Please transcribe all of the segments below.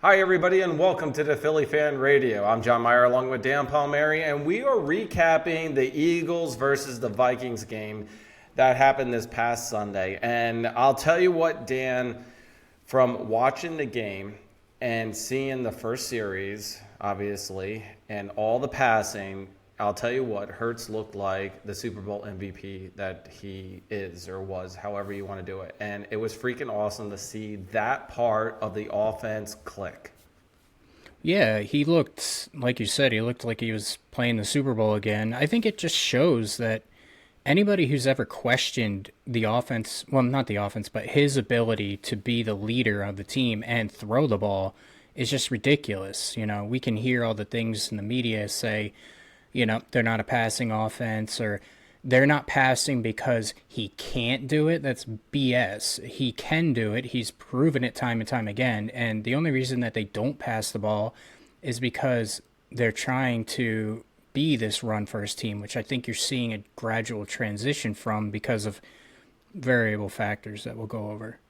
Hi, everybody, and welcome to the Philly Fan Radio. I'm John Meyer along with Dan Palmieri, and we are recapping the Eagles versus the Vikings game that happened this past Sunday. And I'll tell you what, Dan, from watching the game and seeing the first series, obviously, and all the passing, I'll tell you what, Hurts looked like the Super Bowl MVP that he is or was, however you want to do it. And it was freaking awesome to see that part of the offense click. Yeah, he looked, like you said, he looked like he was playing the Super Bowl again. I think it just shows that anybody who's ever questioned the offense, well, not the offense, but his ability to be the leader of the team and throw the ball is just ridiculous. We can hear all the things in the media say, they're not a passing offense or they're not passing because he can't do it. That's BS. He can do it. He's proven it time and time again. And the only reason that they don't pass the ball is because they're trying to be this run first team, which I think you're seeing a gradual transition from because of variable factors that we'll go over.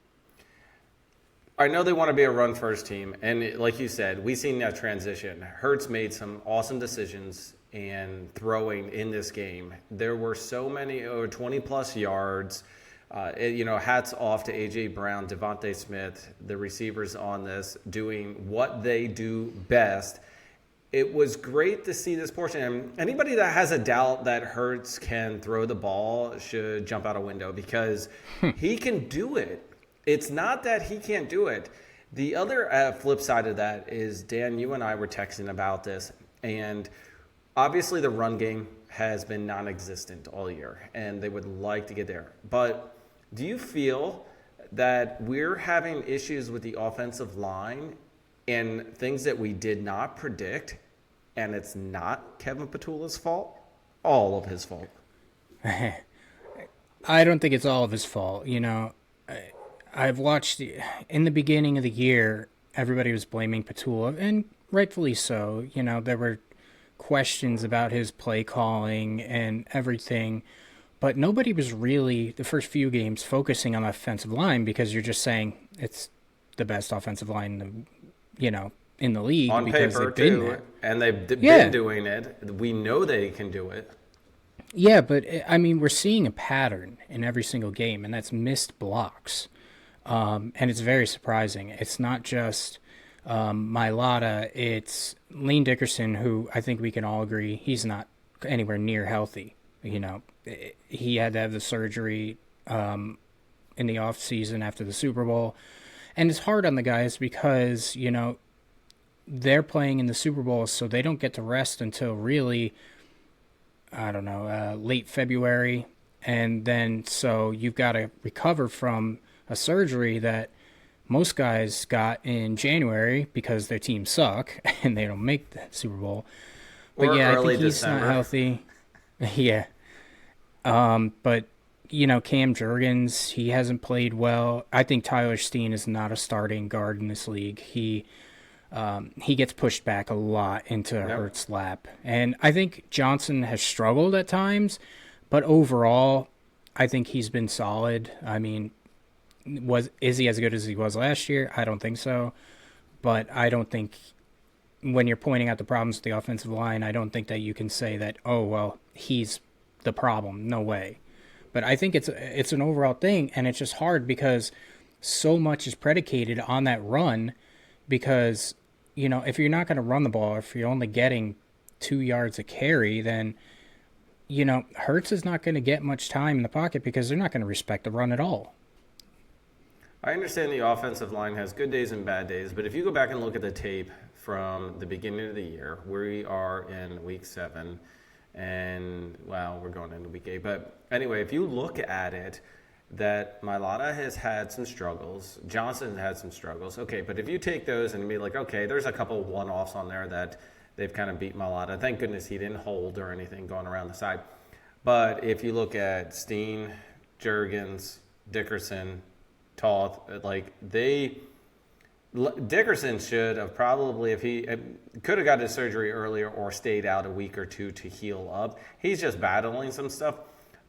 I know they want to be a run first team, and like you said, we've seen that transition. Hurts made some awesome decisions and throwing in this game. There were so many, over 20 plus yards. Hats off to A.J. Brown, Devontae Smith, the receivers on this, doing what they do best. It was great to see this portion. And anybody that has a doubt that Hurts can throw the ball should jump out a window because he can do it. It's not that he can't do it. The other flip side of that is, Dan, you and I were texting about this, and obviously the run game has been non-existent all year, and they would like to get there. But do you feel that we're having issues with the offensive line and things that we did not predict, and it's not Kevin Petula's fault? All of his fault. I don't think it's all of his fault. I've watched in the beginning of the year, everybody was blaming Petula, and rightfully so. There were questions about his play calling and everything, but nobody was really, the first few games, focusing on the offensive line because you're just saying it's the best offensive line, in the league On because paper, they've been too, there. and they've Yeah, been doing it. We know they can do it. yeah, but I mean, we're seeing a pattern in every single game, and that's missed blocks. And it's very surprising. It's not just Mailata, it's Lane Dickerson, who I think we can all agree he's not anywhere near healthy. He had to have the surgery in the off season after the Super Bowl. And it's hard on the guys because, they're playing in the Super Bowl, so they don't get to rest until really, I don't know, late February. And then so you've got to recover from a surgery that most guys got in January because their teams suck and they don't make the Super Bowl. But Or yeah, I early think he's December. not healthy. Yeah. But Cam Jurgens, he hasn't played well. I think Tyler Steen is not a starting guard in this league. He gets pushed back a lot into Yep. Hurts' lap. And I think Johnson has struggled at times, but overall, I think he's been solid. I mean, is he as good as he was last year? I don't think so. But I don't think when you're pointing out the problems with the offensive line, I don't think that you can say that, oh, well, he's the problem. No way. But I think it's an overall thing, and it's just hard because so much is predicated on that run because, if you're not going to run the ball, if you're only getting 2 yards a carry, then, Hurts is not going to get much time in the pocket because they're not going to respect the run at all. I understand the offensive line has good days and bad days, but if you go back and look at the tape from the beginning of the year, we are in week 7, and, well, we're going into week 8. But anyway, if you look at it, that Mailata has had some struggles. Johnson had some struggles. Okay, but if you take those and be like, okay, there's a couple one-offs on there that they've kind of beat Mailata. Thank goodness he didn't hold or anything going around the side. But if you look at Steen, Jurgens, Dickerson, Toth, Dickerson should have probably, if he could have got his surgery earlier or stayed out a week or two to heal up. He's just battling some stuff.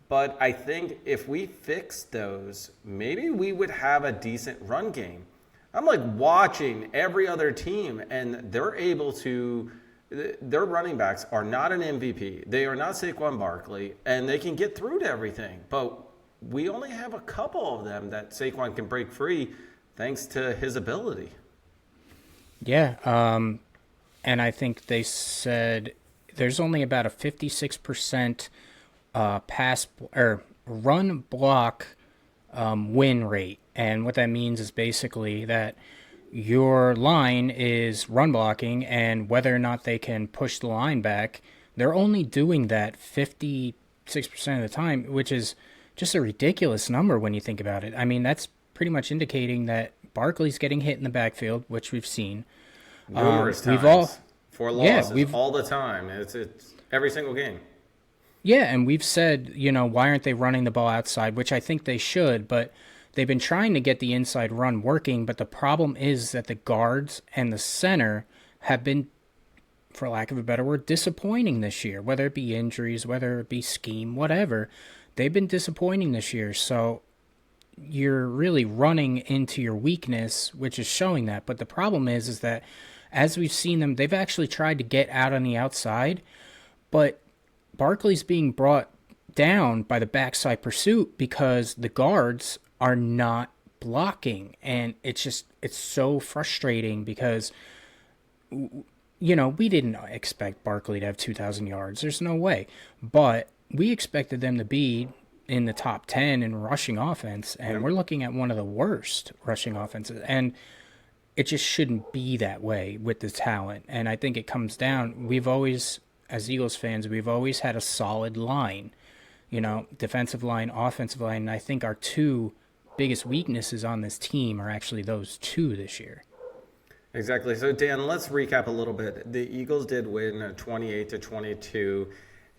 But I think if we fix those, maybe we would have a decent run game. I'm like watching every other team, and they're able to. Their running backs are not an MVP. They are not Saquon Barkley, and they can get through to everything. But we only have a couple of them that Saquon can break free thanks to his ability. Yeah, and I think they said there's only about a 56% pass or run block win rate, and what that means is basically that your line is run blocking, and whether or not they can push the line back, they're only doing that 56% of the time, which is just a ridiculous number when you think about it. I mean, that's pretty much indicating that Barkley's getting hit in the backfield, which we've seen. Numerous times. We've all, For losses we've all the time. It's every single game. Yeah, and we've said, why aren't they running the ball outside, which I think they should, but they've been trying to get the inside run working, but the problem is that the guards and the center have been, for lack of a better word, disappointing this year, whether it be injuries, whether it be scheme, whatever. They've been disappointing this year, so you're really running into your weakness, which is showing that. But the problem is that as we've seen them, they've actually tried to get out on the outside, but Barkley's being brought down by the backside pursuit because the guards are not blocking. And it's so frustrating because, we didn't expect Barkley to have 2,000 yards. There's no way. But we expected them to be in the top 10 in rushing offense, and we're looking at one of the worst rushing offenses. And it just shouldn't be that way with the talent. And I think it comes down, we've always, as Eagles fans, we've always had a solid line, defensive line, offensive line. And I think our two biggest weaknesses on this team are actually those two this year. Exactly. So, Dan, let's recap a little bit. The Eagles did win 28-22.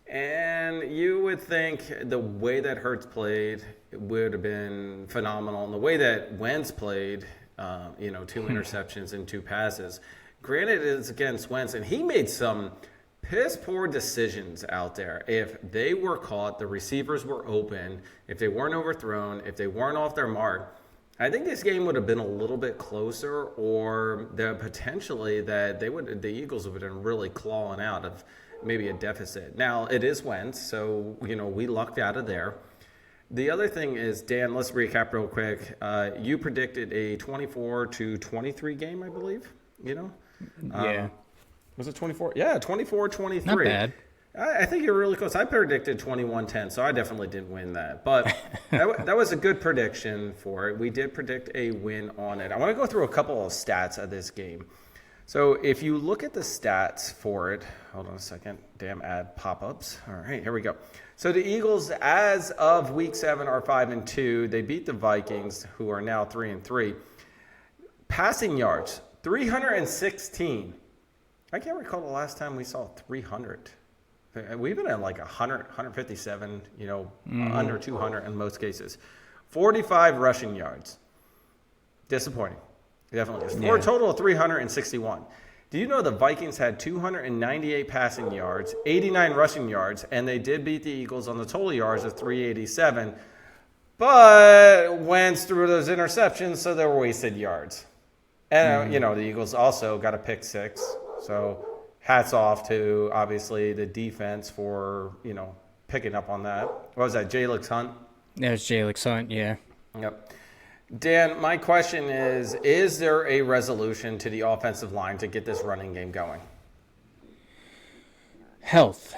And you would think the way that Hurts played would have been phenomenal. And the way that Wentz played, 2 interceptions and 2 passes. Granted, it's against Wentz, and he made some piss poor decisions out there. If they were caught, the receivers were open, if they weren't overthrown, if they weren't off their mark, I think this game would have been a little bit closer, or potentially that the Eagles would have been really clawing out of maybe a deficit. Now, it is Wentz, so, we lucked out of there. The other thing is, Dan, let's recap real quick. You predicted a 24-23 game, I believe, Yeah. Was it 24? Yeah, 24-23. Not bad. I think you're really close. I predicted 21-10, so I definitely didn't win that. But that was a good prediction for it. We did predict a win on it. I want to go through a couple of stats of this game. So if you look at the stats for it, hold on a second. Damn ad pop-ups. All right, here we go. So the Eagles, as of Week 7, are 5-2. They beat the Vikings, who are now 3-3. Passing yards, 316. I can't recall the last time we saw 300. We've been at like 100, 157, under 200 in most cases. 45 rushing yards. Disappointing. Definitely. For a total of 361. Do you know the Vikings had 298 passing yards, 89 rushing yards, and they did beat the Eagles on the total yards of 387, but Wentz threw those interceptions, so they were wasted yards. And, the Eagles also got a pick 6, so hats off to, obviously, the defense for, picking up on that. What was that, Jalen Hunt? That was Jalen Hunt, yeah. Yep. Dan, my question is there a resolution to the offensive line to get this running game going? Health.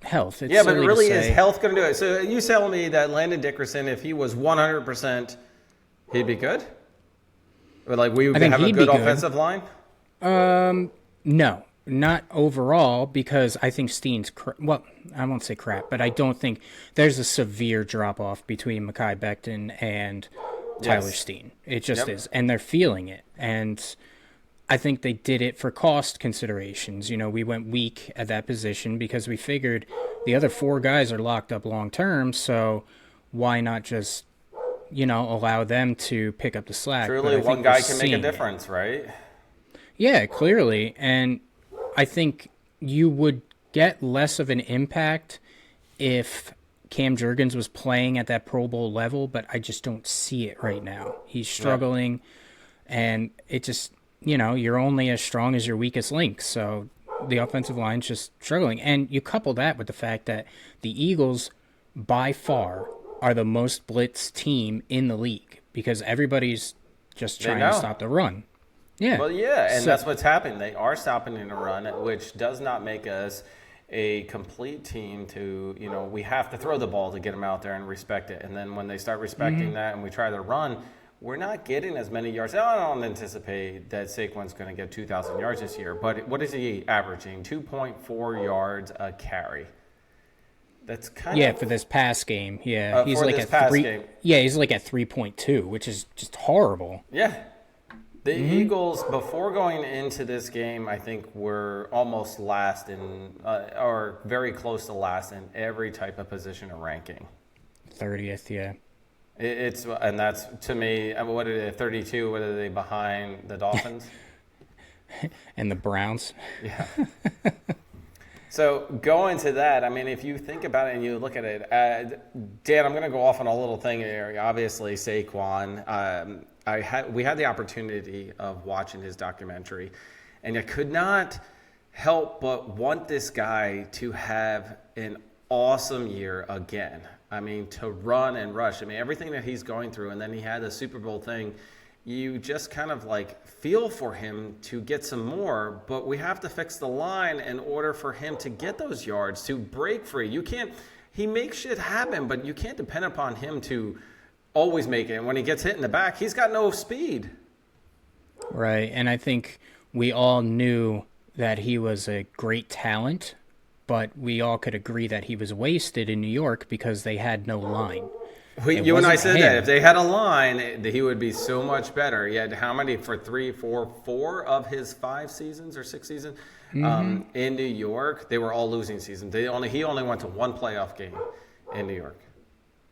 It's yeah, but really, is health going to do it? So you telling me that Landon Dickerson, if he was 100%, he'd be good? Or we would have a good offensive line? No, not overall, because I think Steen's I won't say crap, but I don't think there's a severe drop-off between Mekhi Becton and Tyler Steen. It just is, and they're feeling it. And I think they did it for cost considerations. We went weak at that position because we figured the other 4 guys are locked up long-term, so why not just, allow them to pick up the slack? Truly, one guy can make a difference, right? Yeah, clearly. And I think you would get less of an impact if Cam Jurgens was playing at that Pro Bowl level, but I just don't see it right now. He's struggling, And it just, you're only as strong as your weakest link. So the offensive line's just struggling. And you couple that with the fact that the Eagles, by far, are the most blitzed team in the league because everybody's just trying to stop the run. Yeah. Well, yeah, and that's what's happening. They are stopping in a run, which does not make us a complete team to, we have to throw the ball to get them out there and respect it. And then when they start respecting that and we try to run, we're not getting as many yards. I don't anticipate that Saquon's going to get 2,000 yards this year, but what is he averaging? 2.4 yards a carry. That's kind of... for this past game. Yeah, he's like at 3. Game. Yeah, he's like at 3.2, which is just horrible. Yeah. The Eagles, before going into this game, I think were almost last in, or very close to last in every type of position or ranking. 30th, yeah. And that's, to me, what are they, 32? What are they behind the Dolphins? And the Browns. Yeah. So going to that, I mean, if you think about it and you look at it, Dan, I'm going to go off on a little thing here. Obviously, Saquon, we had the opportunity of watching his documentary, and I could not help but want this guy to have an awesome year again. I mean, to run and rush. I mean, everything that he's going through, and then he had the Super Bowl thing. You just kind of like feel for him to get some more, but we have to fix the line in order for him to get those yards, to break free. You can't, he makes shit happen, but you can't depend upon him to always make it. And when he gets hit in the back, he's got no speed. Right. And I think we all knew that he was a great talent, but we all could agree that he was wasted in New York because they had no line. You and I said that. If they had a line, he would be so much better. He had how many for 4 of his 5 seasons or 6 seasons in New York? They were all losing seasons. He only went to 1 playoff game in New York.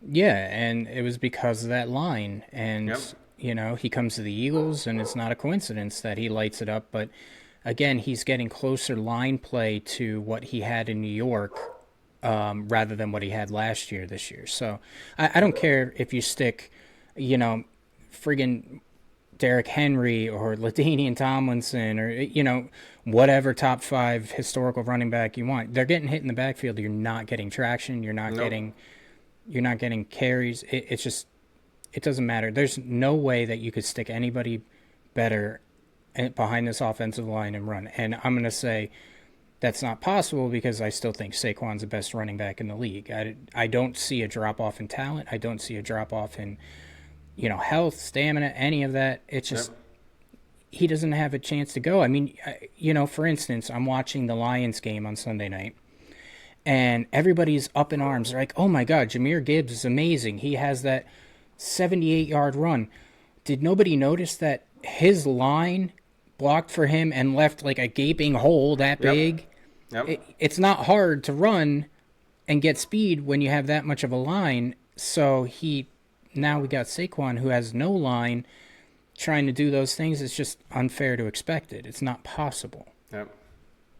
Yeah, and it was because of that line. And, he comes to the Eagles, and it's not a coincidence that he lights it up. But, again, he's getting closer line play to what he had in New York rather than what he had last year this year. So I don't care if you stick, friggin' Derrick Henry or LaDainian Tomlinson or, whatever top 5 historical running back you want. They're getting hit in the backfield. You're not getting traction. You're not getting carries. It's just, it doesn't matter. There's no way that you could stick anybody better behind this offensive line and run. And I'm going to say that's not possible because I still think Saquon's the best running back in the league. I don't see a drop-off in talent. I don't see a drop-off in, health, stamina, any of that. It's just he doesn't have a chance to go. I mean, for instance, I'm watching the Lions game on Sunday night, and everybody's up in arms. They're like, oh, my God, Jahmyr Gibbs is amazing. He has that 78-yard run. Did nobody notice that his line blocked for him and left like a gaping hole that big? Yep. It's not hard to run and get speed when you have that much of a line. So now we got Saquon who has no line trying to do those things. It's just unfair to expect it. It's not possible. Yep.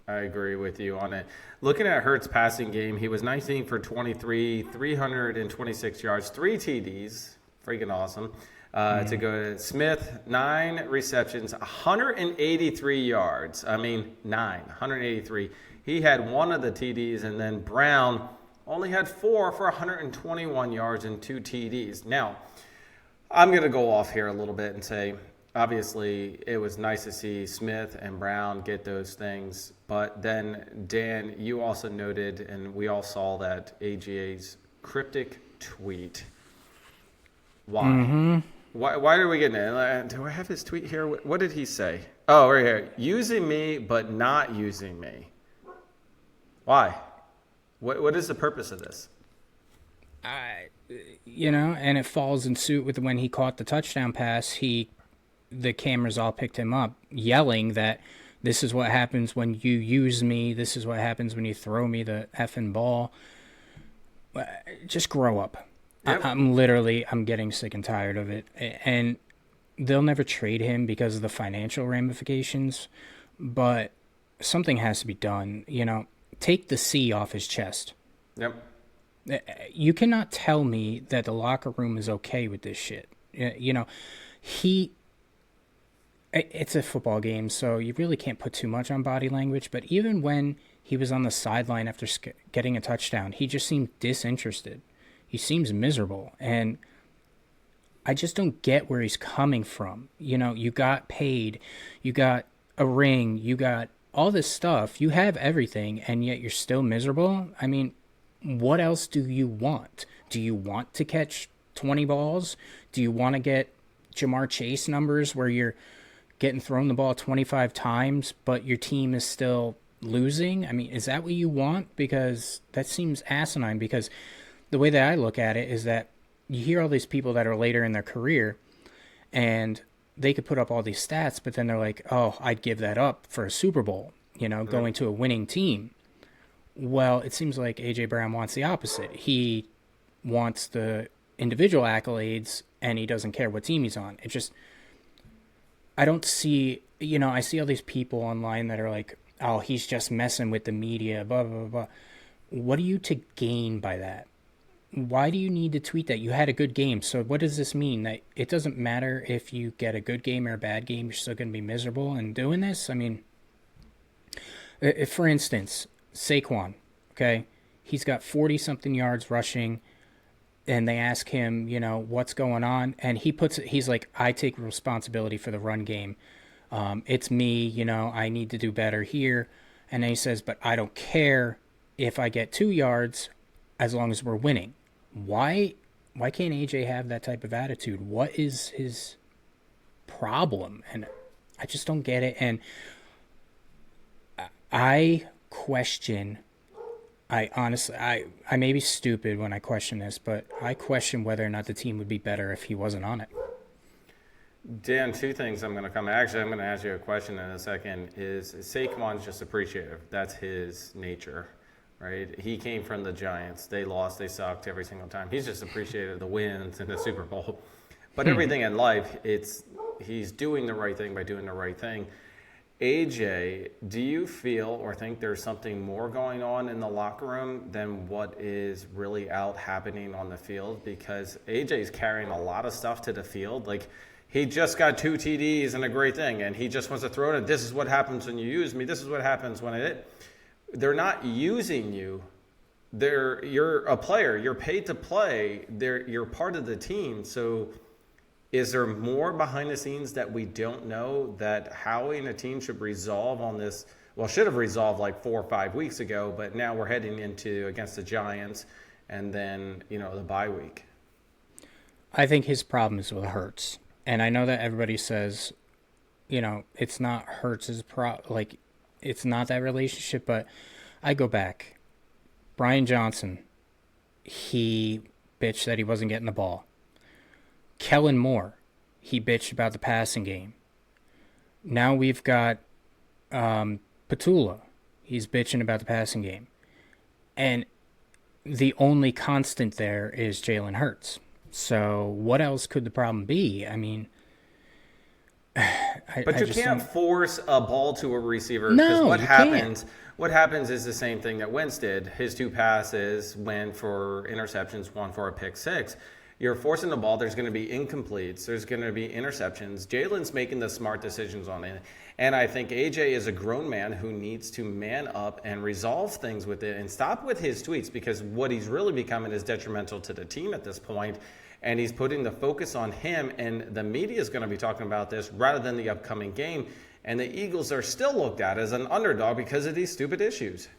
I agree with you on it. Looking at Hurts' passing game, he was 19 for 23, 326 yards, 3 TDs. Freaking awesome. To go to Smith, 9 receptions, 183 yards. 183. He had 1 of the TDs, and then Brown only had 4 for 121 yards and 2 TDs. Now, I'm going to go off here a little bit and say, obviously, it was nice to see Smith and Brown get those things. But then, Dan, you also noted, and we all saw that AGA's cryptic tweet. Why? Mm-hmm. Why are we getting it? Do I have his tweet here? What did he say? Oh, right here. Using me, but not using me. Why? What is the purpose of this? And it falls in suit with when he caught the touchdown pass. The cameras all picked him up, yelling that this is what happens when you use me. This is what happens when you throw me the effing ball. Just grow up. Yep. I'm getting sick and tired of it. And they'll never trade him because of the financial ramifications, but something has to be done. Take the C off his chest. Yep. You cannot tell me that the locker room is okay with this shit. it's a football game, so you really can't put too much on body language. But even when he was on the sideline after getting a touchdown, he just seemed disinterested. He seems miserable. And I just don't get where he's coming from. You know, you got paid, you got a ring, you got all this stuff, you have everything, and yet you're still miserable. I mean, what else do you want? Do you want to catch 20 balls? Do you want to get Jamar Chase numbers where you're getting thrown the ball 25 times, but your team is still losing? I mean, is that what you want? Because that seems asinine. Because the way that I look at it is that you hear all these people that are later in their career and they could put up all these stats, but then they're like, oh, I'd give that up for a Super Bowl, going to a winning team. Well, it seems like A.J. Brown wants the opposite. He wants the individual accolades and he doesn't care what team he's on. It just, I don't see, I see all these people online that are like, oh, he's just messing with the media, blah, blah, blah. What are you to gain by that? Why do you need to tweet that? You had a good game. So what does this mean? That it doesn't matter if you get a good game or a bad game, you're still going to be miserable in doing this? I mean, if, for instance, Saquon, okay, he's got 40-something yards rushing, and they ask him, what's going on, and he's like, I take responsibility for the run game. It's me, I need to do better here. And then he says, but I don't care if I get 2 yards as long as we're winning. Why can't AJ have that type of attitude? What is his problem? And I just don't get it. And I honestly, I may be stupid when I question this, but I question whether or not the team would be better if he wasn't on it. Dan, two things I'm going to come. Actually, I'm going to ask you a question in a second. Is Saquon's just appreciative? That's his nature, right? He came from the Giants. They lost. They sucked every single time. He's just appreciated the wins and the Super Bowl. But everything in life, he's doing the right thing by doing the right thing. AJ, do you feel or think there's something more going on in the locker room than what is really out happening on the field? Because AJ's carrying a lot of stuff to the field. Like, he just got 2 TDs and a great thing, and he just wants to throw it. This is what happens when you use me. This is what happens when they're not using you. You're a player. You're paid to play. You're part of the team. So is there more behind the scenes that we don't know that Howie and the team should resolve on this? Well, should have resolved like 4 or 5 weeks ago, but now we're heading into against the Giants and then, the bye week. I think his problem is with Hurts. And I know that everybody says, it's not Hurts' it's not that relationship, but I go back. Brian Johnson, he bitched that he wasn't getting the ball. Kellen Moore, he bitched about the passing game. Now we've got Petula. He's bitching about the passing game. And the only constant there is Jalen Hurts. So what else could the problem be? I mean, But you can't force a ball to a receiver. No, what you happens? can't. What happens is the same thing that Wentz did. His 2 passes went for interceptions, 1 for a pick 6. You're forcing the ball. There's going to be incompletes. There's going to be interceptions. Jalen's making the smart decisions on it. And I think AJ is a grown man who needs to man up and resolve things with it and stop with his tweets, because what he's really becoming is detrimental to the team at this point. And he's putting the focus on him, and the media is going to be talking about this rather than the upcoming game. And the Eagles are still looked at as an underdog because of these stupid issues.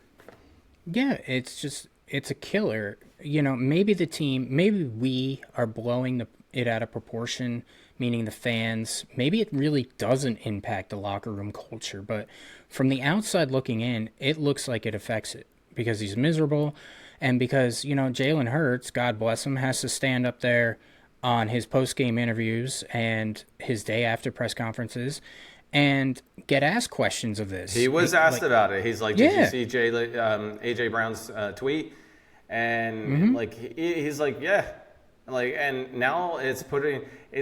Yeah, it's a killer. Maybe we are blowing it out of proportion, meaning the fans. Maybe it really doesn't impact the locker room culture, but from the outside looking in, it looks like it affects it because he's miserable. And because, Jalen Hurts, God bless him, has to stand up there on his post-game interviews and his day after press conferences and get asked questions of this. He was asked about it. He's like, did Yeah. you see A.J. Brown's tweet? And he's like, yeah. And now it's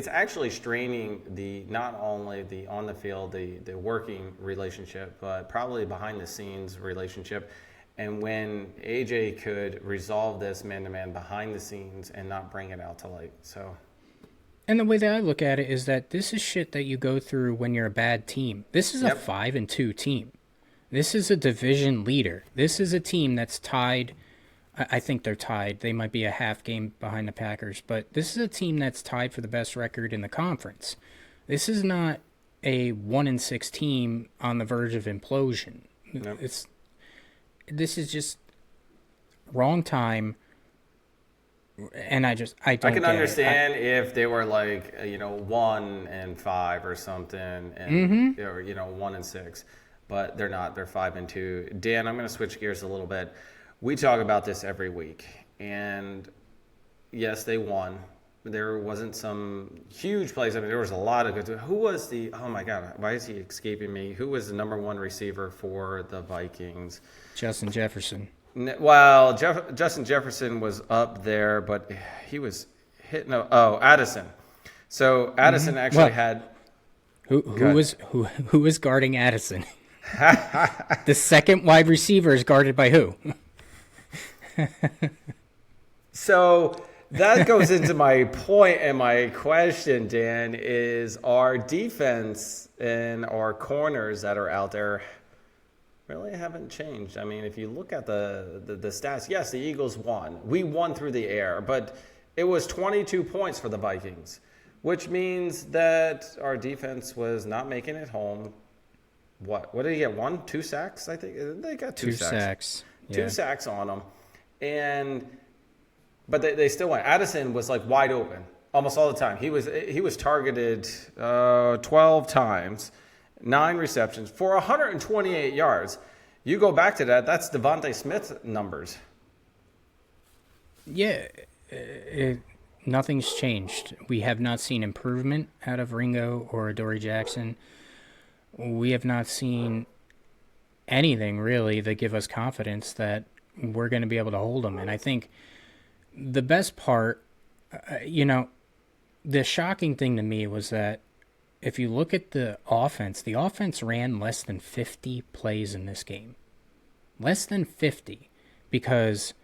actually straining not only the on the field, the working relationship, but probably behind the scenes relationship. And when AJ could resolve this man-to-man behind the scenes and not bring it out to light. So And the way that I look at it is that this is shit that you go through when you're a bad team. This is a Yep. 5-2 team. This is a division leader. This is a team that's tied. I think they're tied. They might be a half game behind the Packers, but this is a team that's tied for the best record in the conference. This is not a 1-6 team on the verge of implosion. Yep. This is just wrong time, and I don't. I can get understand if they were like 1-5 or something, and or 1-6, but they're not. They're 5-2. Dan, I'm going to switch gears a little bit. We talk about this every week, and yes, they won. There wasn't some huge plays. I mean, there was a lot of good. Who was the? Oh my God, why is he escaping me? Who was the number one receiver for the Vikings? Justin Jefferson. Well, Justin Jefferson was up there, but he was hitting. Addison. So Addison actually had. Who was guarding Addison? The second wide receiver is guarded by who? So that goes into my point and my question, Dan, is our defense and our corners that are out there really haven't changed. I mean, if you look at the stats, yes, the Eagles won. We won through the air, but it was 22 points for the Vikings, which means that our defense was not making it home. What did he get? 2 sacks? I think they got two sacks. Yeah. 2 sacks on them. But they still went. Addison was like wide open almost all the time. He was targeted 12 times, 9 receptions for 128 yards. You go back to that, that's Devontae Smith numbers. Yeah, nothing's changed. We have not seen improvement out of Ringo or Adoree Jackson. We have not seen anything really that give us confidence that we're going to be able to hold them. And I think the best part, the shocking thing to me was that if you look at the offense ran less than 50 plays in this game. Less than 50, because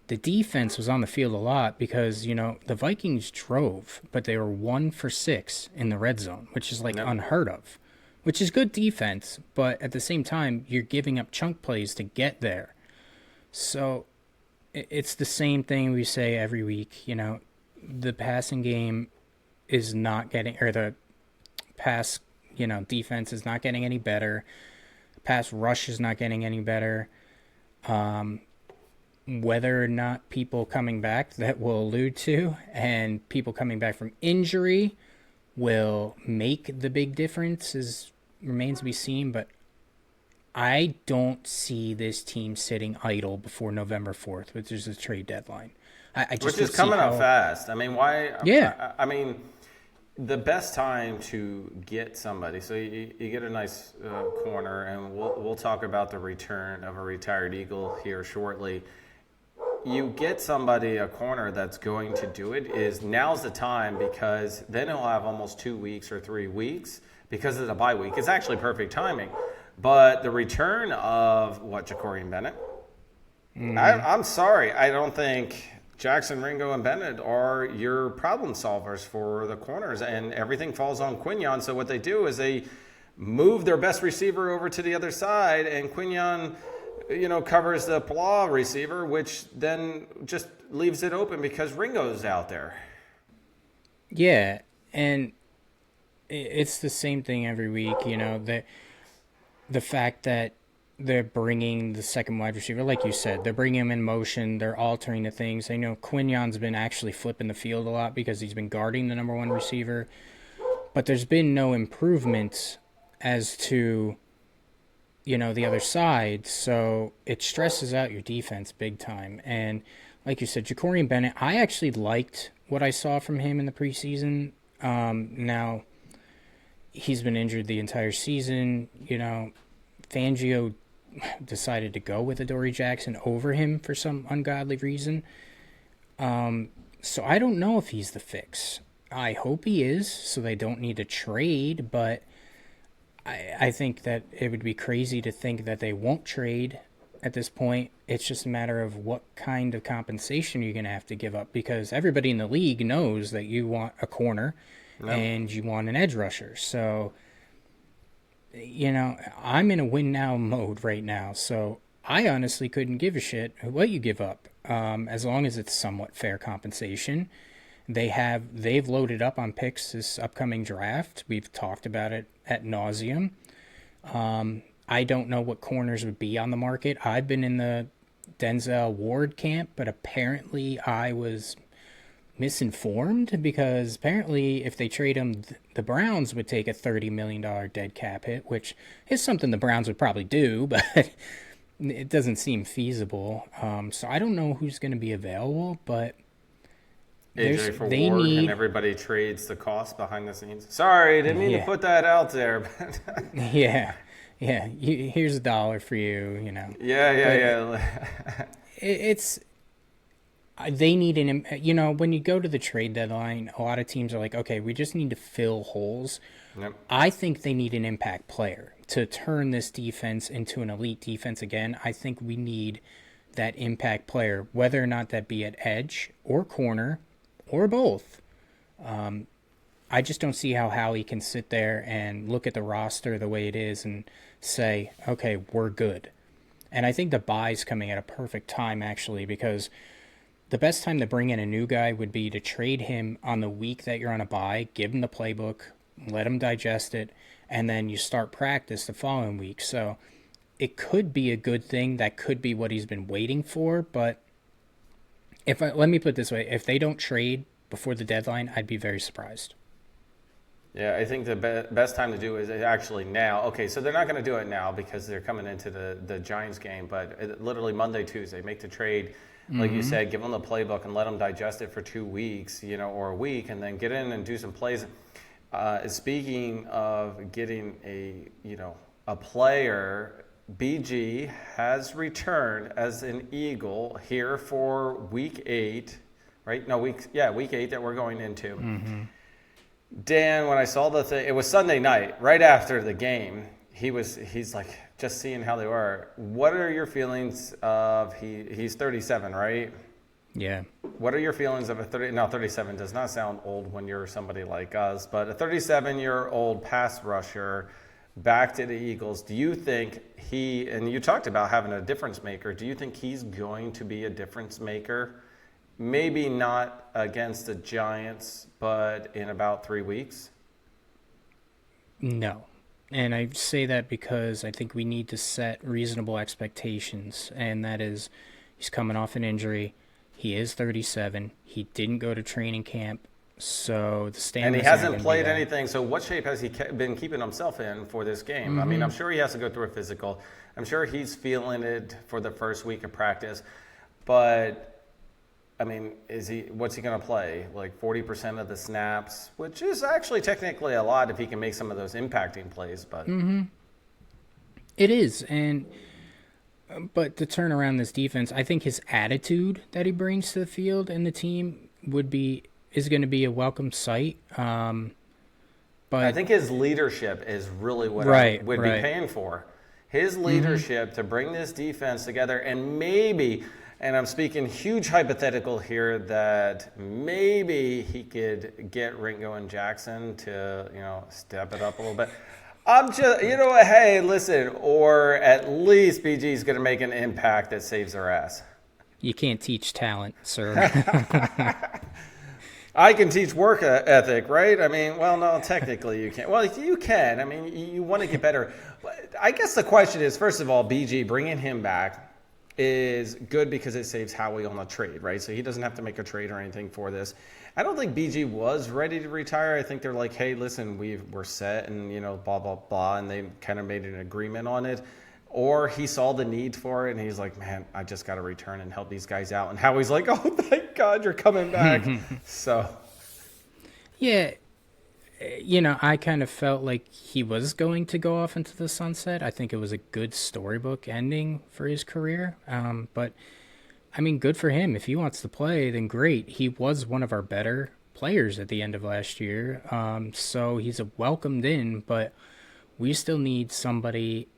the defense was on the field a lot because, the Vikings drove, but they were 1 for 6 in the red zone, which is unheard of, which is good defense, but at the same time, you're giving up chunk plays to get there. So it's the same thing we say every week, the passing game is not getting, or the pass, defense is not getting any better. Pass rush is not getting any better. Whether or not people coming back, that we'll allude to, and people coming back from injury will make the big difference remains to be seen. But I don't see this team sitting idle before November 4th, which is the trade deadline. Which is coming up fast. I mean, why? Yeah. I mean, the best time to get somebody, so you get a nice corner, and we'll talk about the return of a retired Eagle here shortly. You get somebody, a corner that's going to do it, now's the time, because then he'll have almost 2 weeks or 3 weeks because of the bye week. It's actually perfect timing. But the return of Ja'Cory Bennett, I'm sorry, I don't think Jackson, Ringo, and Bennett are your problem solvers for the corners, and everything falls on Quinyon. So what they do is they move their best receiver over to the other side, and Quinyon, covers the Pla receiver, which then just leaves it open because Ringo's out there. Yeah, and it's the same thing every week, the fact that they're bringing the second wide receiver, like you said, they're bringing him in motion, they're altering the things. I know Quinyon's been actually flipping the field a lot because he's been guarding the number one receiver, but there's been no improvement as to, the other side, so it stresses out your defense big time. And like you said, Ja'Cory Bennett, I actually liked what I saw from him in the preseason. Now, he's been injured the entire season. Fangio decided to go with Adoree Jackson over him for some ungodly reason. So I don't know if he's the fix. I hope he is, so they don't need to trade, but I think that it would be crazy to think that they won't trade at this point. It's just a matter of what kind of compensation you're going to have to give up, because everybody in the league knows that you want a corner and you want an edge rusher. So, I'm in a win now mode right now. So I honestly couldn't give a shit what you give up, as long as it's somewhat fair compensation. They've loaded up on picks this upcoming draft. We've talked about it ad nauseum. I don't know what corners would be on the market. I've been in the Denzel Ward camp, but apparently I was misinformed, because apparently if they trade him, the Browns would take a $30 million dead cap hit, which is something the Browns would probably do, but it doesn't seem feasible. So I don't know who's going to be available, but AJ for Ward, and everybody trades the cost behind the scenes. Sorry, didn't mean to put that out there. Yeah. Here's $1 for you. Yeah. It's they need when you go to the trade deadline, a lot of teams are like, okay, we just need to fill holes. Yep. I think they need an impact player to turn this defense into an elite defense again. I think we need that impact player, whether or not that be at edge or corner or both. I just don't see how Howie can sit there and look at the roster the way it is and say, okay, we're good. And I think the bye's coming at a perfect time, actually, because the best time to bring in a new guy would be to trade him on the week that you're on a bye, give him the playbook, let him digest it, and then you start practice the following week. So it could be a good thing. That could be what he's been waiting for. But let me put it this way, if they don't trade before the deadline, I'd be very surprised. Yeah, I think the best time to do it is actually now. Okay, so they're not going to do it now because they're coming into the Giants game, but literally Monday, Tuesday, make the trade. Like you said, give them the playbook and let them digest it for 2 weeks, or a week, and then get in and do some plays. Speaking of getting a player, BG has returned as an Eagle here for week 8, right? No, week 8 that we're going into. Mm-hmm. Dan, when I saw the thing, it was Sunday night, right after the game. He's like, just seeing how they were. What are your feelings of he's 37, right? Yeah. What are your feelings of 37 does not sound old when you're somebody like us, but a 37-year-old pass rusher back to the Eagles. Do you think and you talked about having a difference maker, do you think he's going to be a difference maker? Maybe not against the Giants, but in about 3 weeks? No. And I say that because I think we need to set reasonable expectations, and that is he's coming off an injury. He is 37. He didn't go to training camp, so the standard. And he hasn't played anything. So what shape has he been keeping himself in for this game? Mm-hmm. I mean, I'm sure he has to go through a physical. I'm sure he's feeling it for the first week of practice. But, I mean, what's he going to play? Like 40% of the snaps, which is actually technically a lot if he can make some of those impacting plays. But It is. But to turn around this defense, I think his attitude that he brings to the field and the team is going to be a welcome sight. But I think his leadership is really what I would be paying for. His leadership to bring this defense together, and maybe, and I'm speaking huge hypothetical here, that maybe he could get Ringo and Jackson to, step it up a little bit. I'm just, hey, listen, or at least BG's going to make an impact that saves their ass. You can't teach talent, sir. I can teach work ethic, right? I mean, well, no, technically you can't. Well, you can. I mean, you want to get better. I guess the question is, first of all, BG, bringing him back is good because it saves Howie on the trade, right? So he doesn't have to make a trade or anything for this. I don't think BG was ready to retire. I think they're like, hey, listen, we're set and, blah, blah, blah. And they kind of made an agreement on it. Or he saw the need for it and he's like, man, I just got to return and help these guys out. And Howie's like, oh, thank God you're coming back. So. Yeah. I kind of felt like he was going to go off into the sunset. I think it was a good storybook ending for his career. But, I mean, good for him. If he wants to play, then great. He was one of our better players at the end of last year. So he's welcomed in, but we still need somebody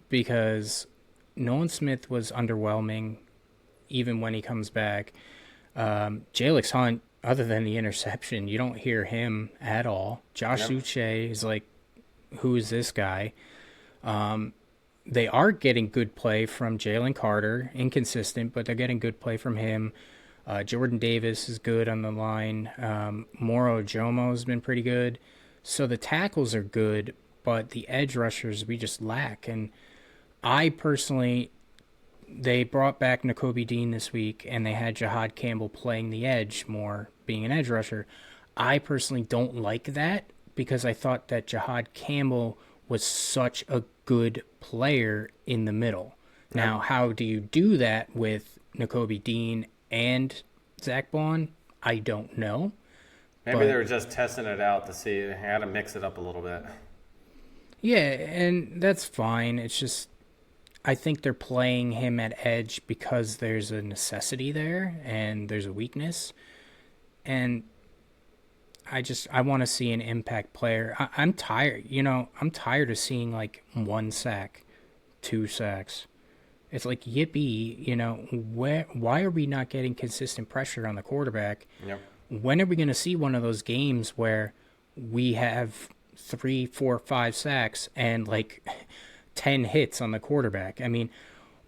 because Nolan Smith was underwhelming even when he comes back. Jalen Hunt, other than the interception, you don't hear him at all. Josh Yep. Uche is like, who is this guy? They are getting good play from Jalen Carter, inconsistent, but they're getting good play from him. Jordan Davis is good on the line. Moro Jomo has been pretty good. So the tackles are good, but the edge rushers we just lack. And I personally, they brought back N'Kobe Dean this week, and they had Jahad Campbell playing the edge more, being an edge rusher. I personally don't like that because I thought that Jahad Campbell was such a good player in the middle. Now, how do you do that with N'Kobe Dean and Zach Bond? I don't know. Maybe But- they were just testing it out to see how to mix it up a little bit. Yeah, and that's fine. It's just I think they're playing him at edge because there's a necessity there and there's a weakness. And I want to see an impact player. I'm tired. I'm tired of seeing like 1 sack, 2 sacks. It's like yippee. Why are we not getting consistent pressure on the quarterback? Yep. When are we going to see one of those games where we have 3, 4, 5 sacks and like 10 hits on the quarterback? I mean,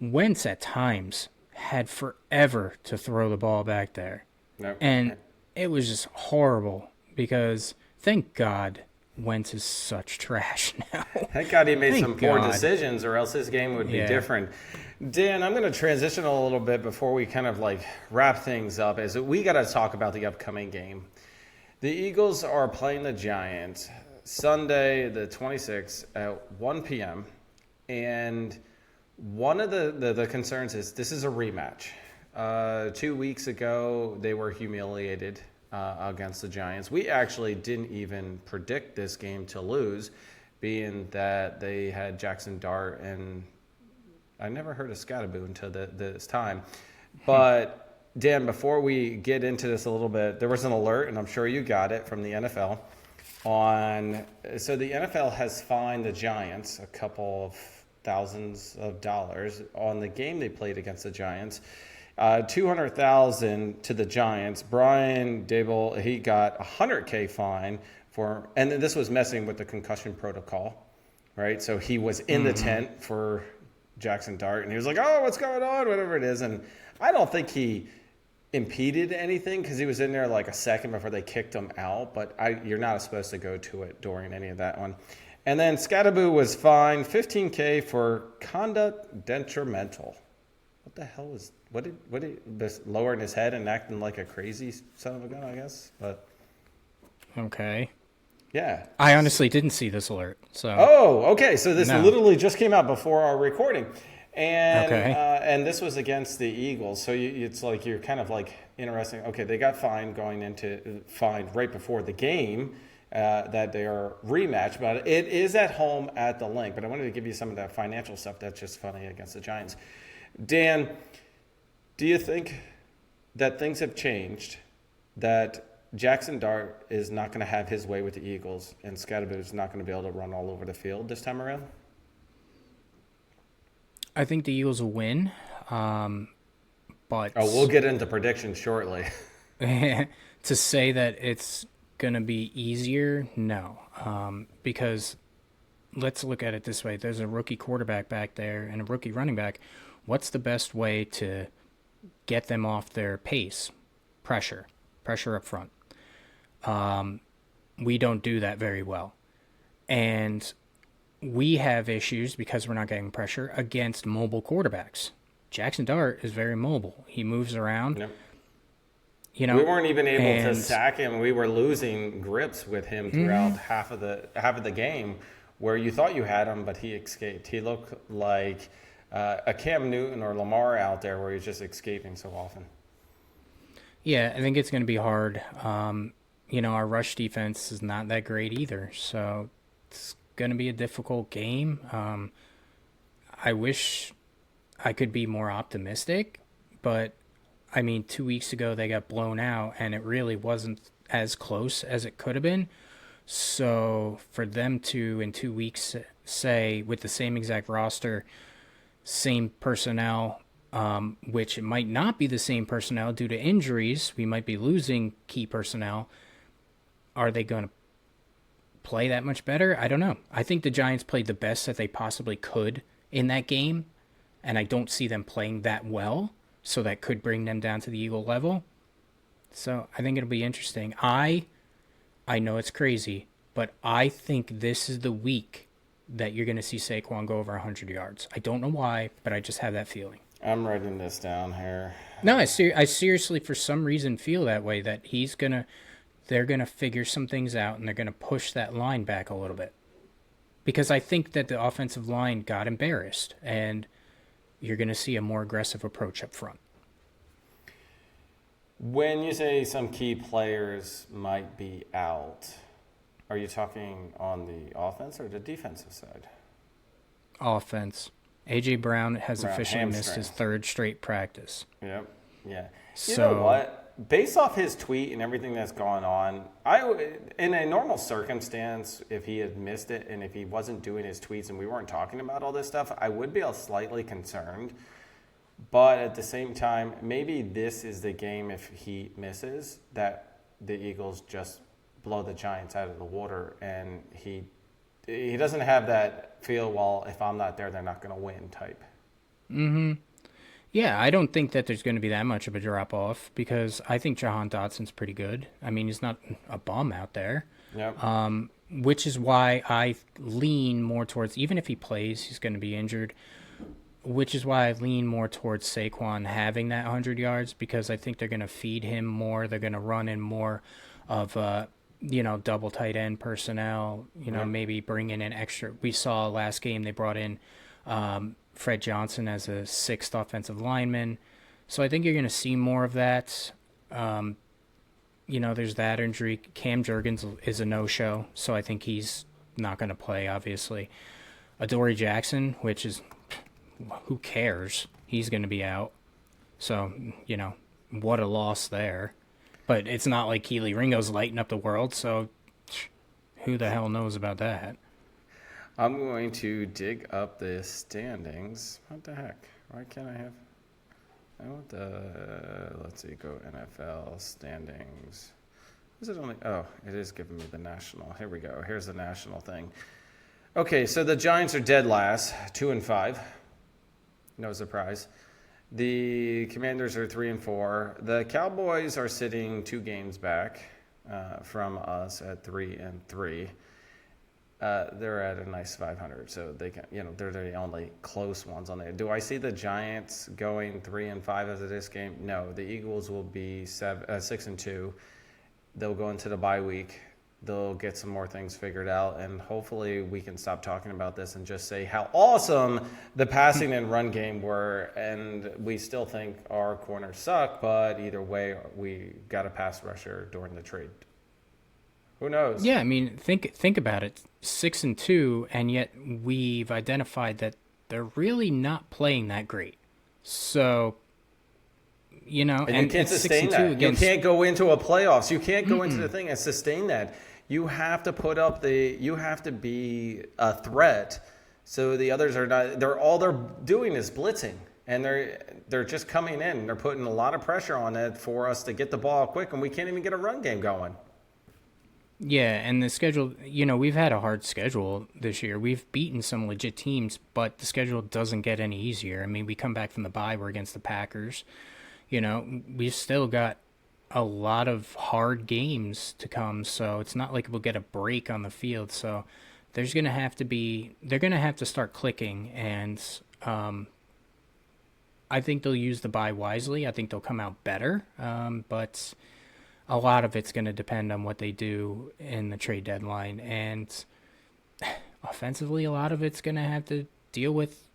Wentz at times had forever to throw the ball back there. Yep. And it was just horrible because thank God Wentz is such trash now. Thank God he made Thank some poor God. decisions, or else his game would be Yeah. different. Dan, I'm going to transition a little bit before we kind of like wrap things up. As we got to talk about the upcoming game. The Eagles are playing the Giants Sunday, the 26th at 1 p.m. And one of the concerns is this is a rematch. 2 weeks ago, they were humiliated against the Giants. We actually didn't even predict this game to lose, being that they had Jackson Dart, and I never heard of Scatterboo until this time. But Dan, before we get into this a little bit, there was an alert, and I'm sure you got it from the NFL. So the NFL has fined the Giants a couple of thousands of dollars on the game they played against the Giants. $200,000 to the Giants. Brian Dable, he got a $100K fine and this was messing with the concussion protocol, right? So he was in the tent for Jackson Dart, and he was like, "Oh, what's going on?" Whatever it is, and I don't think he impeded anything because he was in there like a second before they kicked him out. But you're not supposed to go to it during any of that one. And then Scatterboo was fined $15K for conduct detrimental. What the hell was what did this lowering his head and acting like a crazy son of a gun, I guess? But Okay. yeah. I honestly didn't see this alert. So Oh, okay. So this No. literally just came out before our recording, and Okay. And this was against the Eagles. So it's like you're kind of like interesting. Okay, they got fined right before the game that they are rematch, but it is at home at the Link. But I wanted to give you some of that financial stuff that's just funny against the Giants. Dan, do you think that things have changed, that Jackson Dart is not going to have his way with the Eagles, and Scatterboo is not going to be able to run all over the field this time around? I think the Eagles will win. But Oh, we'll get into predictions shortly. to say that it's going to be easier, no. Because let's look at it this way. There's a rookie quarterback back there and a rookie running back. What's the best way to get them off their pace? Pressure up front. We don't do that very well. And we have issues because we're not getting pressure against mobile quarterbacks. Jackson Dart is very mobile. He moves around. Yep. You know, We weren't even able to and- sack him. We were losing grips with him throughout half of the game, where you thought you had him, but he escaped. He looked like a Cam Newton or Lamar out there, where he's just escaping so often. Yeah, I think it's going to be hard. Our rush defense is not that great either, so it's going to be a difficult game. I wish I could be more optimistic, but I mean, 2 weeks ago they got blown out, and it really wasn't as close as it could have been. So for them to, in 2 weeks, say with the same exact roster, same personnel, which it might not be the same personnel due to injuries. We might be losing key personnel. Are they going to play that much better? I don't know. I think the Giants played the best that they possibly could in that game, and I don't see them playing that well, so that could bring them down to the Eagle level. So I think it'll be interesting. I know it's crazy, but I think this is the week that you're going to see Saquon go over 100 yards. I don't know why, but I just have that feeling. I'm writing this down here. No, I seriously, for some reason, feel that way, that they're going to figure some things out, and they're going to push that line back a little bit. Because I think that the offensive line got embarrassed, and you're going to see a more aggressive approach up front. When you say some key players might be out, are you talking on the offense or the defensive side? Offense. A.J. Brown has officially hamstring. missed his third straight practice. Yep. Yeah. So, you know what? Based off his tweet and everything that's going on, in a normal circumstance, if he had missed it and if he wasn't doing his tweets and we weren't talking about all this stuff, I would be slightly concerned. But at the same time, maybe this is the game, if he misses, that the Eagles just blow the Giants out of the water, and he doesn't have that feel, well, if I'm not there, they're not going to win type. Yeah, I don't think that there's going to be that much of a drop-off, because I think Jahan Dotson's pretty good. I mean, he's not a bum out there. Yep. Which is why I lean more towards, even if he plays, he's going to be injured, which is why I lean more towards Saquon having that 100 yards, because I think they're going to feed him more. They're going to run in more of, double tight end personnel, maybe bring in an extra. We saw last game they brought in Fred Johnson as a sixth offensive lineman. So I think you're going to see more of that. There's that injury. Cam Jurgens is a no-show, so I think he's not going to play, obviously. Adoree Jackson, which is, who cares? He's going to be out. So, what a loss there. But it's not like Keely Ringo's lighting up the world, so who the hell knows about that? I'm going to dig up the standings. What the heck? Why can't let's see, go NFL standings. Is it only, it is giving me the national. Here we go. Here's the national thing. Okay, so the Giants are dead last, 2-5. No surprise. The Commanders are 3-4. The Cowboys are sitting 2 games back from us at 3-3. They're at a nice 500, so they can, they're the only close ones on there. Do I see the Giants going 3-5 after this game? No. The Eagles will be 6-2. They'll go into the bye week. They'll get some more things figured out, and hopefully we can stop talking about this and just say how awesome the passing and run game were. And we still think our corners suck, but either way, we got a pass rusher during the trade. Who knows? Yeah, I mean, think about it. 6-2, and yet we've identified that they're really not playing that great. So, and you can't sustain that. You can't go into a playoffs. You can't go into the thing and sustain that. You have to put up you have to be a threat. So the others are not. They're doing is blitzing, and they're just coming in. They're putting a lot of pressure on it for us to get the ball quick, and we can't even get a run game going. Yeah, and the schedule, we've had a hard schedule this year. We've beaten some legit teams, but the schedule doesn't get any easier. I mean, we come back from the bye, we're against the Packers. We've still got a lot of hard games to come, so it's not like we'll get a break on the field. So they're going to have to start clicking, and I think they'll use the bye wisely. I think they'll come out better, but a lot of it's going to depend on what they do in the trade deadline. And offensively, a lot of it's going to have to deal with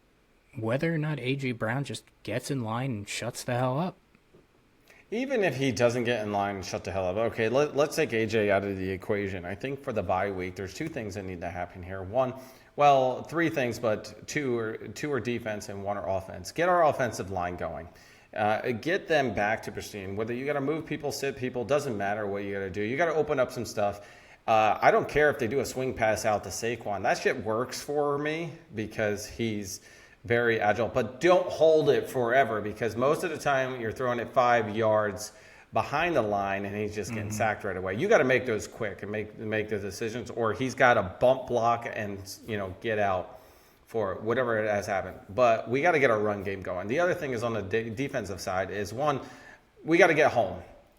whether or not A.J. Brown just gets in line and shuts the hell up. Even if he doesn't get in line and shut the hell up, okay, let's take A.J. out of the equation. I think for the bye week, there's 2 things that need to happen here. 3 things, but two are defense and 1 are offense. Get our offensive line going. Get them back to pristine. Whether you got to move people, sit people, doesn't matter what you got to do. You got to open up some stuff. I don't care if they do a swing pass out to Saquon. That shit works for me because he's very agile, but don't hold it forever because most of the time you're throwing it 5 yards behind the line and he's just getting sacked right away. You got to make those quick and make the decisions, or he's got to bump block and get out for whatever has happened. But we got to get our run game going. The other thing is on the defensive side is one, we got to get home.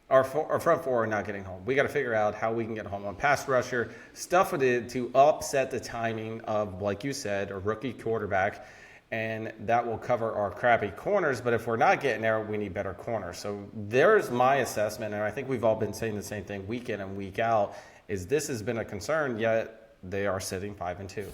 Our front four are not getting home. We got to figure out how we can get home on pass rusher, stuff with it to upset the timing of, like you said, a rookie quarterback, and that will cover our crappy corners. But if we're not getting there, we need better corners. So there's my assessment, and I think we've all been saying the same thing week in and week out, is this has been a concern, yet they are sitting 5-2.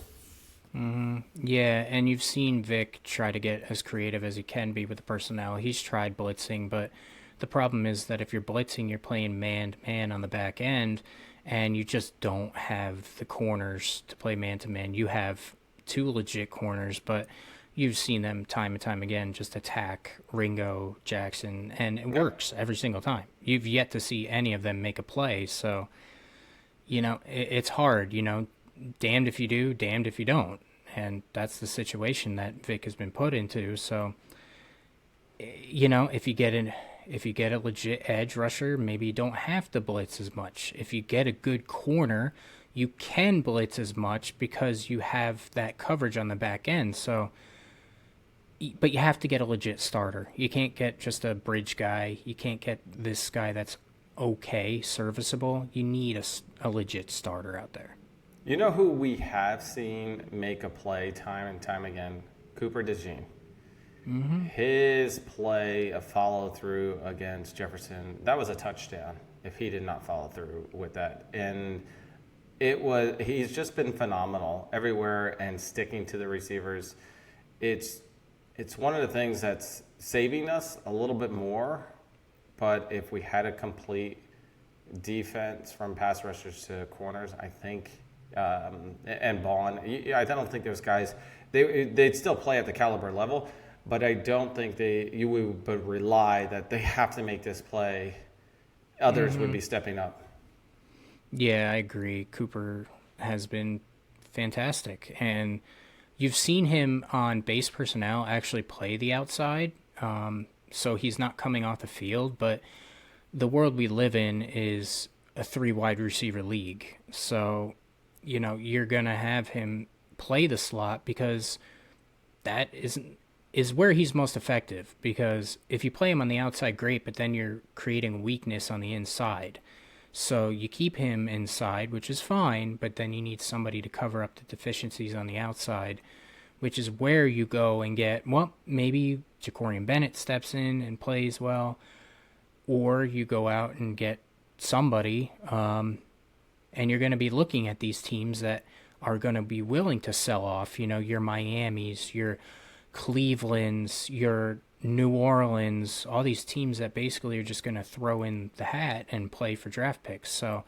Mm-hmm. Yeah, and you've seen Vic try to get as creative as he can be with the personnel. He's tried blitzing, but the problem is that if you're blitzing, you're playing man-to-man on the back end, and you just don't have the corners to play man-to-man. You have 2 legit corners, but you've seen them time and time again just attack Ringo, Jackson, and it works every single time. You've yet to see any of them make a play, so, it's hard, damned if you do, damned if you don't, and that's the situation that Vic has been put into, so, if you get a legit edge rusher, maybe you don't have to blitz as much. If you get a good corner, you can blitz as much because you have that coverage on the back end. So, but you have to get a legit starter. You can't get just a bridge guy. You can't get this guy that's okay, serviceable. You need a legit starter out there. You know who we have seen make a play time and time again? Cooper DeJean. Mm-hmm. His play of follow through against Jefferson, that was a touchdown if he did not follow through with that. And he's just been phenomenal everywhere and sticking to the receivers. It's one of the things that's saving us a little bit more, but if we had a complete defense from pass rushers to corners, I think, and Vaughn, I don't think those guys, they'd still play at the caliber level. But I don't think you would rely that they have to make this play. Others would be stepping up. Yeah, I agree. Cooper has been fantastic. And you've seen him on base personnel actually play the outside. So he's not coming off the field. But the world we live in is a 3 wide receiver league. So, you're going to have him play the slot because that is where he's most effective, because if you play him on the outside, great, but then you're creating weakness on the inside. So you keep him inside, which is fine, but then you need somebody to cover up the deficiencies on the outside, which is where you go and get, maybe Jacorian Bennett steps in and plays well, or you go out and get somebody, and you're going to be looking at these teams that are going to be willing to sell off, your Miamis, your Cleveland's, your New Orleans, all these teams that basically are just going to throw in the hat and play for draft picks. So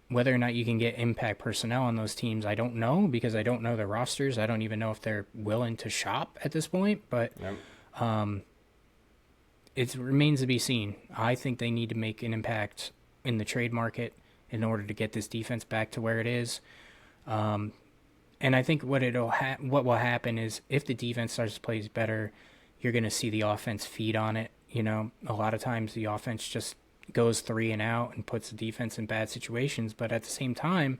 whether or not you can get impact personnel on those teams, I don't know, because I don't know their rosters. I don't even know if they're willing to shop at this point, but it remains to be seen. I think they need to make an impact in the trade market in order to get this defense back to where it is. And I think what will happen is if the defense starts to play better, you're going to see the offense feed on it. A lot of times the offense just goes 3 and out and puts the defense in bad situations. But at the same time,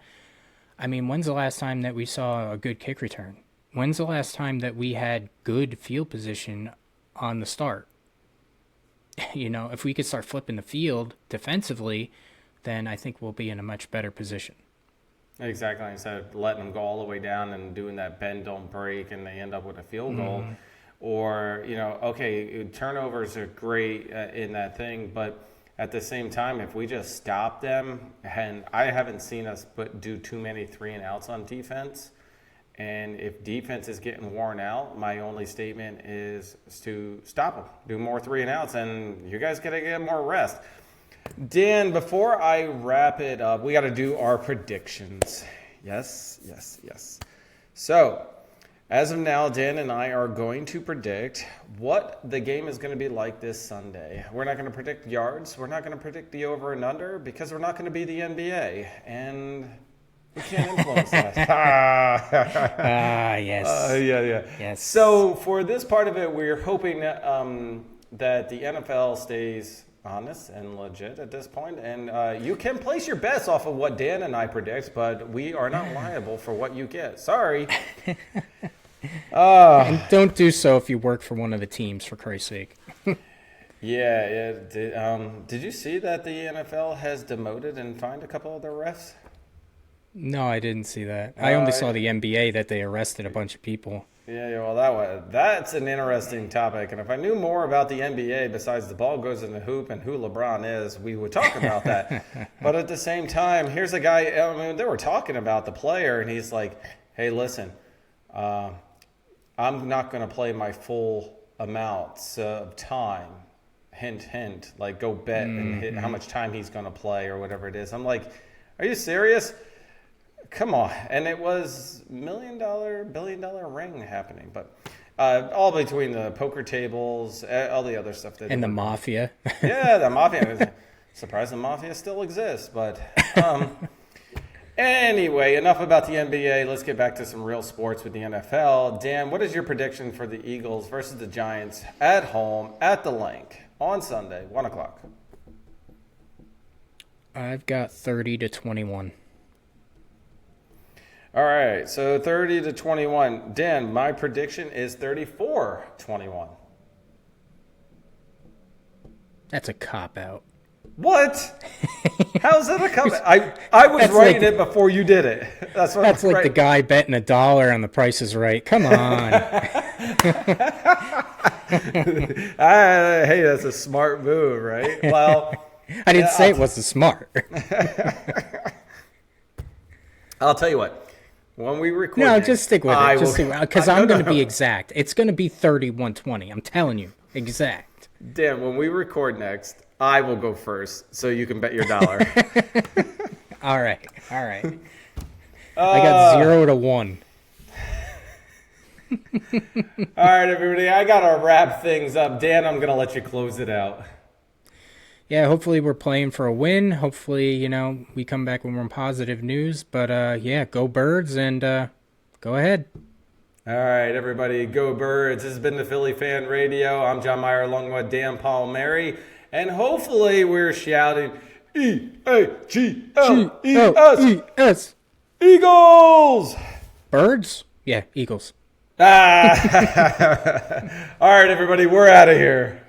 when's the last time that we saw a good kick return? When's the last time that we had good field position on the start? If we could start flipping the field defensively, then I think we'll be in a much better position. Exactly. Instead of letting them go all the way down and doing that bend, don't break, and they end up with a field goal. Or, turnovers are great in that thing, but at the same time, if we just stop them, and I haven't seen us do too many 3-and-outs on defense, and if defense is getting worn out, my only statement is to stop them, do more 3-and-outs, and you guys got to get more rest. Dan, before I wrap it up, we got to do our predictions. Yes. So, as of now, Dan and I are going to predict what the game is going to be like this Sunday. We're not going to predict yards. We're not going to predict the over and under because we're not going to be the NBA. And We can't influence that. Yes. Yeah. Yes. So for this part of it, we're hoping that the NFL stays honest and legit at this point, and you can place your bets off of what Dan and I predict, but we are not liable for what you get. Sorry. And don't do so if you work for one of the teams, for Christ's sake. Yeah. Did you see that the NFL has demoted and fined a couple of their refs? No, I didn't see that. I only saw the NBA that they arrested a bunch of people. Yeah, well, that's an interesting topic. And if I knew more about the NBA besides the ball goes in the hoop and who LeBron is, we would talk about that. But at the same time, here's a guy, I mean, they were talking about the player, and he's like, hey, listen, I'm not going to play my full amounts of time. Hint, hint. Like, go bet and hit how much time he's going to play or whatever it is. I'm like, are you serious? Come on. And it was $1 million, $1 billion ring happening. But all between the poker tables, all the other stuff. And the mafia. Yeah, the mafia. I was surprised the mafia still exists. But anyway, enough about the NBA. Let's get back to some real sports with the NFL. Dan, what is your prediction for the Eagles versus the Giants at home at the Link on Sunday, 1 o'clock? I've got 30-21. All right, so 30-21. Dan, my prediction is 34-21. That's a cop-out. What? How's that a cop-out? I was writing it before you did it. That's like the guy betting $1 on The Price is Right. Come on. Hey, that's a smart move, right? Well, I didn't say it wasn't smart. I'll tell you what. When we record No, next, just stick with it. Because I'm going to be exact. It's going to be 31-20. I'm telling you. Exact. Dan, when we record next, I will go first so you can bet your dollar. All right. I got 0-1. All right, everybody. I got to wrap things up. Dan, I'm going to let you close it out. Yeah, hopefully we're playing for a win. Hopefully, we come back with more positive news. But, yeah, go Birds and go ahead. All right, everybody, go Birds. This has been the Philly Fan Radio. I'm John Meyer along with Dan Palmieri. And hopefully we're shouting E-A-G-L-E-S. Eagles! Birds? Yeah, Eagles. All right, everybody, we're out of here.